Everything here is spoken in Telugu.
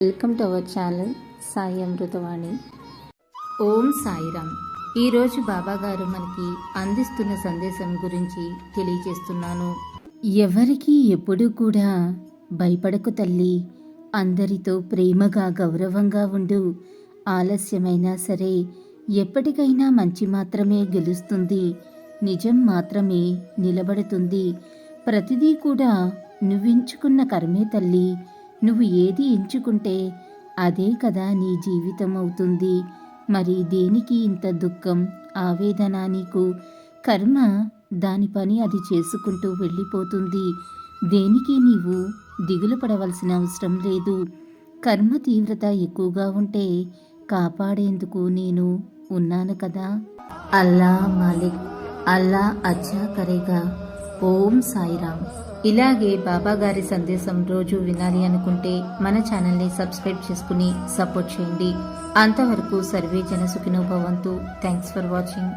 Welcome to our channel Sai Amritavani. ఓం సాయిరామ్. ఈరోజు బాబా గారు మనకి అందిస్తున్న సందేశం గురించి తెలియజేస్తున్నాను. ఎవరికి ఎప్పుడు కూడా భయపడకు తల్లి, అందరితో ప్రేమగా గౌరవంగా ఉండు. ఆలస్యమైనా సరే ఎప్పటికైనా మంచి మాత్రమే గెలుస్తుంది, నిజం మాత్రమే నిలబడుతుంది. ప్రతిదీ కూడా నువ్వెంచుకున్న కర్మే తల్లి. నువ్వు ఏది ఎంచుకుంటే అదే కదా నీ జీవితం అవుతుంది. మరి దేనికి ఇంత దుఃఖం, ఆవేదన? నీకు కర్మ దాని పని అది చేసుకుంటూ వెళ్ళిపోతుంది. దేనికి నీవు దిగులు పడవలసిన అవసరం లేదు. కర్మ తీవ్రత ఎక్కువగా ఉంటే కాపాడేందుకు నేను ఉన్నాను కదా. అల్లా మాలిక్, అల్లా అచ్చా కరేగా. ఓం సాయిరామ్. ఇలాగే బాబా గారి సందేశం రోజు వినాలి అనుకుంటే మన ఛానల్ని సబ్స్క్రైబ్ చేసుకుని సపోర్ట్ చేయండి. అంతవరకు సర్వే జన సుఖినో భవంతు. Thanks for watching.